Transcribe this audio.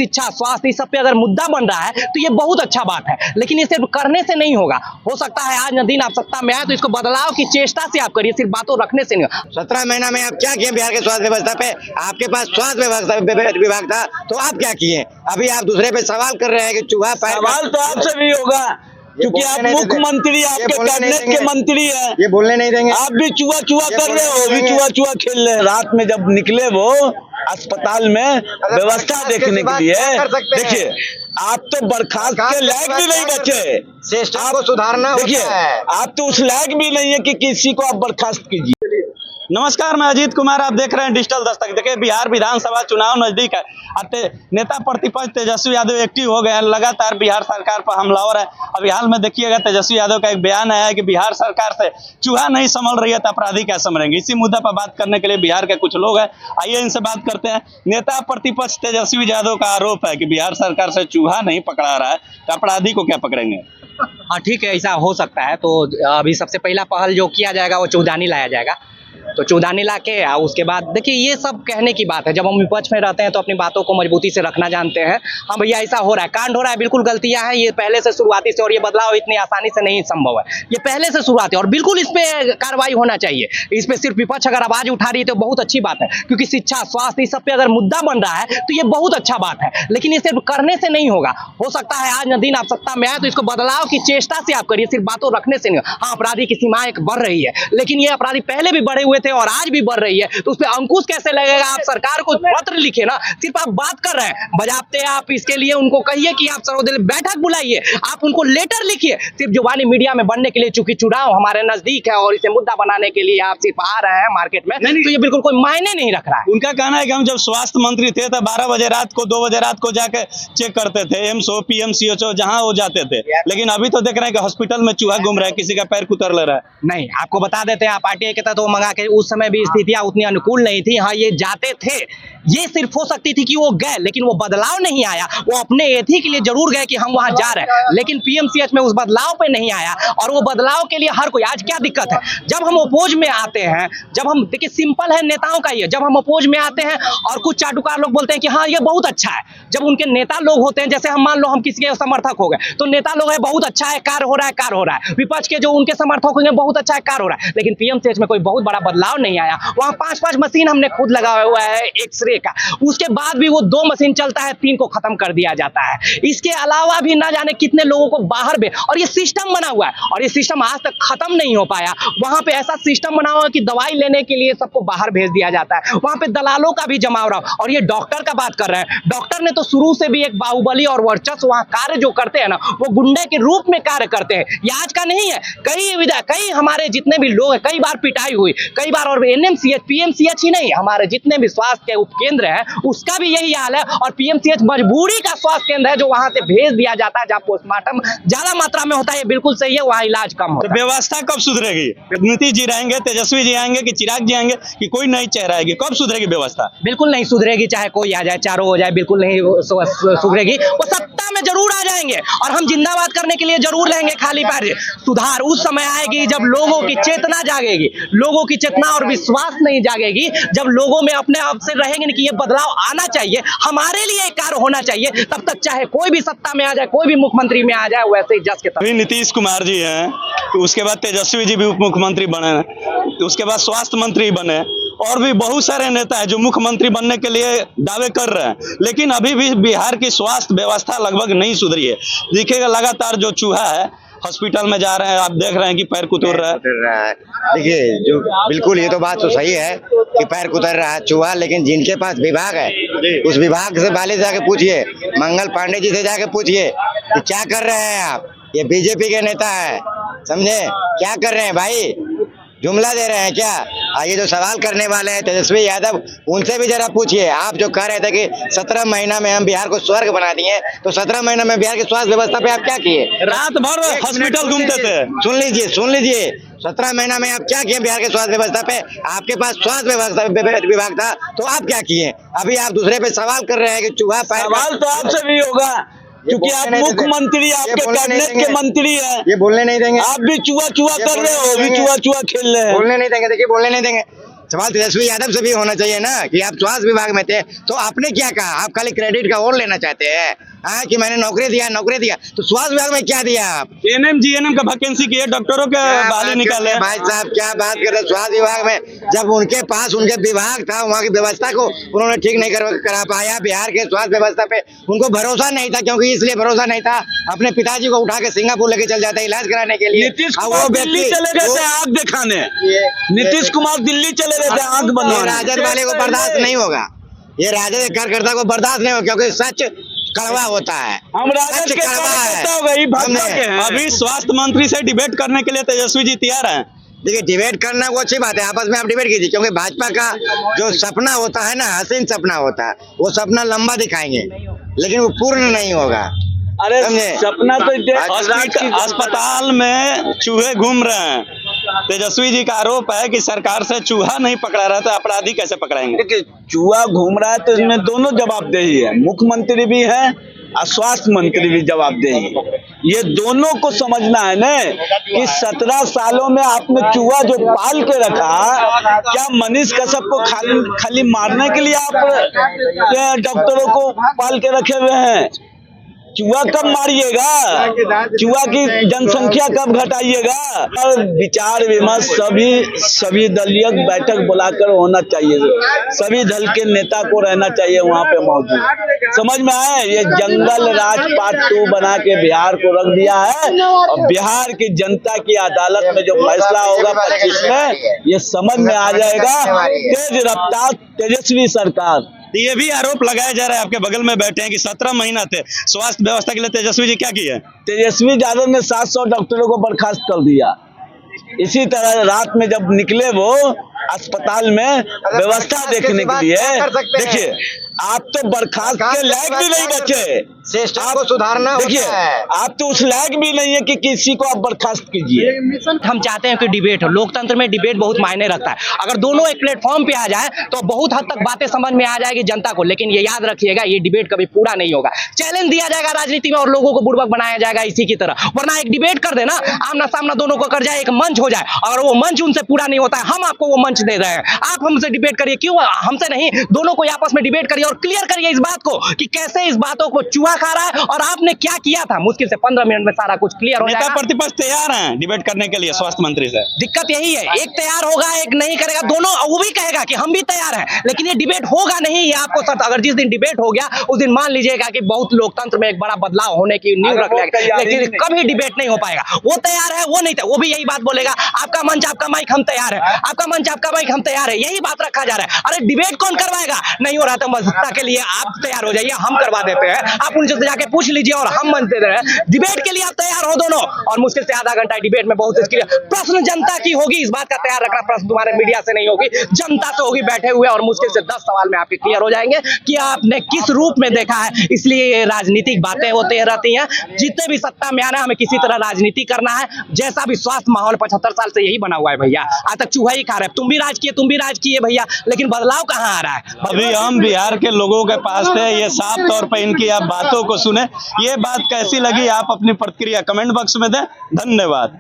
शिक्षा, स्वास्थ्य, इस सब पे अगर मुद्दा बन रहा है तो ये बहुत अच्छा बात है, लेकिन ये सिर्फ करने से नहीं होगा। हो सकता है आज न दिन आप सत्ता में आए तो इसको बदलाव की चेष्टा से आप करिए, सिर्फ बातों रखने से नहीं। 17 महीना में आप क्या किए बिहार के स्वास्थ्य व्यवस्था पे? आपके पास स्वास्थ्य विभाग था तो आप क्या किए? अभी आप दूसरे पे सवाल कर रहे हैं कि चूहा पैर। सवाल तो आपसे भी होगा क्योंकि आप मुख्यमंत्री, आपके कैबिनेट के मंत्री हैं। ये बोलने नहीं देंगे। आप भी चुआ कर रहे हो, भी चुआ खेल रहे हैं। रात में जब निकले वो अस्पताल में व्यवस्था देखने के लिए, देखिए आप तो बर्खास्त के लायक भी नहीं बचे। सिस्टम को सुधारना देखिए आप तो उस लायक भी नहीं है कि किसी को आप बर्खास्त कीजिए। नमस्कार, मैं अजीत कुमार, आप देख रहे हैं डिजिटल दस्तक। देखिए बिहार विधानसभा चुनाव नजदीक है। नेता प्रतिपक्ष तेजस्वी यादव एक्टिव हो गए हैं, लगातार बिहार सरकार पर हमलावर है। अभी हाल में देखिएगा तेजस्वी यादव का एक बयान आया है कि बिहार सरकार से चूहा नहीं संभल रही है तो अपराधी क्या संभलेंगे। इसी मुद्दा पर बात करने के लिए बिहार के कुछ लोग हैं, आइए इनसे बात करते हैं। नेता प्रतिपक्ष तेजस्वी यादव का आरोप है कि बिहार सरकार से चूहा नहीं पकड़ा रहा है तो अपराधी को क्या पकड़ेंगे। हाँ ठीक है, ऐसा हो सकता है। तो अभी सबसे पहला पहल जो किया जाएगा वो चूदानी लाया जाएगा। तो चूदानी ला के उसके बाद देखिए ये सब कहने की बात है। जब हम विपक्ष में रहते हैं तो अपनी बातों को मजबूती से रखना जानते हैं। हाँ भैया ऐसा हो रहा है, कांड हो रहा है, बिल्कुल गलतियां हैं, ये पहले से शुरुआती से, और ये बदलाव इतनी आसानी से नहीं संभव है। ये पहले से शुरुआती है और बिल्कुल इस पे कार्रवाई होना चाहिए। इस पे सिर्फ विपक्ष अगर आवाज उठा रही है तो बहुत अच्छी बात है, क्योंकि शिक्षा, स्वास्थ्य, इस सब पे अगर मुद्दा बन रहा है तो ये बहुत अच्छा बात है, लेकिन ये सिर्फ करने से नहीं होगा। हो सकता है आज न दिन आप सत्ता में आए तो इसको बदलाव की चेष्टा से आप करिए, सिर्फ बातों रखने से नहीं। हाँ अपराधी की सीमाएं बढ़ रही है, लेकिन ये अपराधी पहले भी बढ़े हुए थे और आज भी बढ़ रही है, तो उस पे अंकुश कैसे लगेगा। आप सरकार को पत्र लिखे ना, सिर्फ आप बात कर रहे हैं बजाते आप इसके लिए उनको कहिए कि आप सर्वदलीय बैठक बुलाइए, आप उनको लेटर लिखिए। सिर्फ जुबानी मीडिया में बनने के लिए, चूंकि चुनाव हमारे नजदीक है और इसे मुद्दा बनाने के लिए आप सिर्फ आ रहे हैं मार्केट में, तो ये बिल्कुल कोई मायने नहीं रख रहा है। उनका कहना है कि हम जब स्वास्थ्य मंत्री थे तो 12 बजे रात को 2 बजे रात को जाके चेक करते थे, एम्स हो, PMCH जहां वो जाते थे, लेकिन अभी तो देख रहे हैं कि हॉस्पिटल में चूहा घूम रहा है, किसी का पैर कुतर ले रहा है। नहीं, आपको बता देते हैं, आप RTI के तहत वो मंगा के, उस समय भी स्थितियां उतनी अनुकूल नहीं थी। हाँ ये जाते थे, ये सिर्फ हो सकती थी कि वो गए, लेकिन वो बदलाव नहीं आया। वो अपने एथी के लिए जरूर गए कि हम वहां जा रहे हैं, लेकिन PMCH में उस बदलाव पे नहीं आया। और वो बदलाव के लिए हर कोई, आज क्या दिक्कत है, जब हम अपोज में आते हैं, जब हम देखिए सिंपल है नेताओं का ये, जब हम अपोज में आते हैं और कुछ चाटुकार लोग बोलते हैं कि हाँ ये बहुत अच्छा है, जब उनके नेता लोग होते हैं, जैसे हम मान लो हम किसी के समर्थक हो गए तो नेता लोग है बहुत अच्छा है, कार्य हो रहा है, कार्य हो रहा है। विपक्ष के जो उनके समर्थक होंगे बहुत अच्छा है, कार्य हो रहा है, लेकिन PMCH में कोई बहुत बड़ा बदलाव नहीं आया। वहां 5-5 मशीन हमने खुद लगाया हुआ है एक्सरे का, उसके बाद भी वो 2 मशीन चलता है, 3 को खत्म कर दिया जाता है। इसके अलावा भी ना जाने कितने लोगों को बाहर और ये सिस्टम बना हुआ है और ये सिस्टम आज तक खत्म नहीं हो पाया। वहां पे ऐसा सिस्टम बना हुआ है कि दवाई लेने के लिए सबको बाहर भेज दिया जाता है, वहां पे दलालों का भी जमाव रहा। और ये डॉक्टर का बात कर रहे हैं, डॉक्टर ने तो शुरू से भी एक बाहुबली और वर्चस्व, वहां कार्य जो करते हैं ना वो गुंडे के रूप में कार्य करते हैं। ये आज का नहीं है, कई हमारे जितने भी लोग हैं कई बार पिटाई हुई, कई बार, और NMCH PMCH ही नहीं, हमारे जितने भी स्वास्थ्य के उपकेंद्र है उसका भी यही हाल है। और PMCH मजबूरी का स्वास्थ्य केंद्र है जो वहां से भेज दिया जाता है, जहां पोस्टमार्टम ज्यादा मात्रा में होता है। ये बिल्कुल सही है, वहां इलाज कम होता है। व्यवस्था कब सुधरेगी? नीतीश जी रहेंगे, तेजस्वी जी आएंगे कि चिराग जी आएंगे कि कोई नई चेहरा आएगी, कब सुधरेगी व्यवस्था? बिल्कुल नहीं सुधरेगी, चाहे कोई आ जाए, चारों हो जाए, बिल्कुल नहीं सुधरेगी। वो सत्ता में जरूर आ जाएंगे और हम जिंदाबाद करने के लिए जरूर रहेंगे खाली पैर। सुधार उस समय आएगी जब लोगों की चेतना जागेगी, लोगों की चेतना और विश्वास नहीं जागेगी, जब लोगों में अपने आप से रहेंगे कि ये बदलाव आना चाहिए, हमारे लिए कार्य होना चाहिए, तब तक चाहे कोई भी सत्ता में आ जाए, कोई भी मुख्यमंत्री में आ जाए, वैसे ही जस के तब। नीतीश कुमार जी हैं, उसके बाद तेजस्वी जी भी उप मुख्यमंत्री बने, उसके बाद स्वास्थ्य मंत्री बने, और भी बहुत सारे नेता हैं जो मुख्यमंत्री बनने के लिए दावे कर रहे हैं, लेकिन अभी भी बिहार की स्वास्थ्य व्यवस्था लगभग नहीं सुधरी है। देखिएगा लगातार जो चूहा है हॉस्पिटल में जा रहे हैं, आप देख रहे हैं कि पैर कुतर रहा है। देखिए जो बिल्कुल ये तो बात तो सही है कि पैर कुतर रहा है चूहा, लेकिन जिनके पास विभाग है उस विभाग से वाले से जाके पूछिए, मंगल पांडे जी से जाके पूछिए कि क्या कर रहे हैं आप। ये BJP के नेता है, समझे, क्या कर रहे हैं भाई, जुमला दे रहे हैं क्या? ये जो सवाल करने वाले हैं तेजस्वी यादव, उनसे भी जरा पूछिए। आप जो कह रहे थे कि 17 महीना में हम बिहार को स्वर्ग बना दिए, तो 17 महीना में बिहार की स्वास्थ्य व्यवस्था पे आप क्या किए? रात भर हॉस्पिटल घूमते थे। सुन लीजिए 17 महीना में आप क्या किए बिहार के स्वास्थ्य व्यवस्था पे? आपके पास स्वास्थ्य विभाग था तो आप क्या किए? अभी आप दूसरे पे सवाल कर रहे हैं कि चूहा पैर। सवाल तो आपसे भी होगा क्योंकि आप मुख्यमंत्री, आपके कैबिनेट के मंत्री हैं। ये बोलने नहीं देंगे। आप भी चुआ कर रहे हो, भी चुआ खेल रहे हैं। बोलने नहीं देंगे, देखिए बोलने नहीं देंगे। सवाल तेजस्वी यादव से भी होना चाहिए ना कि आप स्वास्थ्य विभाग में थे तो आपने क्या कहा? आप खाली क्रेडिट का और लेना चाहते हैं कि मैंने नौकरी दिया, तो स्वास्थ्य विभाग में क्या दिया आप? एएनएम जीएनएम का वैकेंसी किए, डॉक्टरों के बहाली निकाले। भाई साहब क्या बात कर रहे हैं? स्वास्थ्य विभाग में जब उनके पास उनके विभाग था, वहाँ की व्यवस्था को उन्होंने ठीक नहीं करा पाया। बिहार के स्वास्थ्य व्यवस्था पे उनको भरोसा नहीं था, क्योंकि इसलिए भरोसा नहीं था अपने पिताजी को उठा के सिंगापुर लेके चल जाता इलाज कराने के लिए। नीतीश कुमार दिल्ली चले गए थे आंख दिखाने, नीतीश कुमार दिल्ली चले गए थे आंख बनवाने। राजद वाले को बर्दाश्त नहीं होगा, ये राजद कार्यकर्ता को बर्दाश्त नहीं होगा, क्योंकि सच कड़वा होता है। हम राजद के कार्यकर्ता हो गई, भाजपा के हैं। अभी स्वास्थ्य मंत्री से डिबेट करने के लिए तेजस्वी जी तैयार हैं। देखिए डिबेट करना वो अच्छी बात है, आपस में आप डिबेट कीजिए, क्योंकि भाजपा का जो सपना होता है ना, हसीन सपना होता है, वो सपना लंबा दिखाएंगे लेकिन वो पूर्ण नहीं होगा। अरे सपना तो अस्पताल में चूहे घूम रहे हैं। तेजस्वी जी का आरोप है कि सरकार से चूहा नहीं पकड़ा रहा, तो अपराधी कैसे पकड़ाएंगे? देखिए चूहा घूम रहा है तो इसमें दोनों जवाबदेही है, मुख्यमंत्री भी है और स्वास्थ्य मंत्री भी जवाबदेही है। ये दोनों को समझना है ना कि 17 सालों में आपने चूहा जो पाल के रखा, क्या मनीष कश्यप को खाली मारने के लिए आप डॉक्टरों को पाल के रखे हुए हैं? चूहा कब मारिएगा? चूहा की जनसंख्या कब घटाइएगा? और विचार विमर्श सभी दलीय बैठक बुलाकर होना चाहिए, सभी दल के नेता को रहना चाहिए वहाँ पे मौजूद। समझ में आए? ये जंगल राज पार्ट 2 बना के बिहार को रख दिया है, और बिहार की जनता की अदालत में जो फैसला होगा 25 में, ये समझ में आ जाएगा। तेज रफ्तार तेजस्वी सरकार। ये भी आरोप लगाया जा रहा है, आपके बगल में बैठे हैं, कि 17 महीना थे स्वास्थ्य व्यवस्था के लिए तेजस्वी जी क्या किए? तेजस्वी यादव ने 700 डॉक्टरों को बर्खास्त कर दिया। इसी तरह रात में जब निकले वो अस्पताल में व्यवस्था देखने के लिए, देखिए आप तो बर्खास्त के लायक भी नहीं बचे, सिस्टम को सुधारना देखिए आप तो उस लायक भी नहीं है कि किसी को आप बर्खास्त कीजिए। हम चाहते हैं कि डिबेट हो, लोकतंत्र में डिबेट बहुत मायने रखता है। अगर दोनों एक प्लेटफॉर्म पे आ जाए तो बहुत हद तक बातें समझ में आ जाएगी जनता को, लेकिन ये याद रखिएगा ये डिबेट कभी पूरा नहीं होगा। चैलेंज दिया जाएगा राजनीति में और लोगों को बुड़बक बनाया जाएगा इसी की तरह, वरना एक डिबेट कर देना, आमना सामना दोनों को कर जाए, एक मंच हो जाए। अगर वो मंच उनसे पूरा नहीं होता है, हम आपको वो मंच दे रहे हैं, आप हमसे डिबेट करिए। क्यों हमसे नहीं, दोनों को आपस में डिबेट करिए और क्लियर करिए इस बात को कि कैसे इस बातों को चूहा खा रहा है और आपने क्या किया था। मुश्किल से 15 मिनट में सारा कुछ क्लियर हो जाएगा। नेता प्रतिपक्ष तैयार हैं डिबेट करने के लिए स्वास्थ्य मंत्री से। दिक्कत यही है, एक तैयार होगा एक नहीं करेगा, दोनों वो भी कहेगा कि हम भी तैयार हैं, लेकिन ये डिबेट होगा नहीं। ये आपको सर, अगर जिस दिन डिबेट हो गया उस दिन मान लीजिएगा कि बहुत लोकतंत्र में एक बड़ा बदलाव होने की नींव रख लेगा, लेकिन कभी डिबेट नहीं हो पाएगा। वो तैयार है, वो नहीं था, वो भी यही बात बोलेगा, आपका मंच आपका माइक हम तैयार है, आपका मंच आपका माइक हम तैयार है, यही बात रखा जा रहा है। अरे डिबेट कौन करवाएगा? नहीं हो रहा तो मजबूता के लिए आप तैयार हो जाइए, हम करवा देते हैं, आप उनसे जाके पूछ लीजिए और हम मंच दे रहे हैं। डिबेट के लिए आप तैयार हो दोनों, और मुश्किल से आधा घंटा डिबेट में बहुत प्रश्न जनता की होगी, इस बात का तैयार रखना। प्रश्न तुम्हारे मीडिया से नहीं होगी, जनता से होगी बैठे हुए, और मुश्किल से 10 सवाल में आपके क्लियर हो जाएंगे कि आपने किस रूप में देखा है। इसलिए ये राजनीतिक बातें होते रहती हैं, जितने भी सत्ता में आना हमें किसी तरह राजनीति करना है। जैसा भी स्वास्थ्य माहौल 75 साल से यही बना हुआ है भैया, आज तक चूहा ही खा रहे हैं। तुम भी राज किए भैया, लेकिन बदलाव कहाँ आ रहा है? अभी हम बिहार के लोगों के पास थे, ये साफ तौर पे इनकी आप बातों को सुने। ये बात कैसी लगी आप अपनी प्रतिक्रिया कमेंट बॉक्स में दें। धन्यवाद।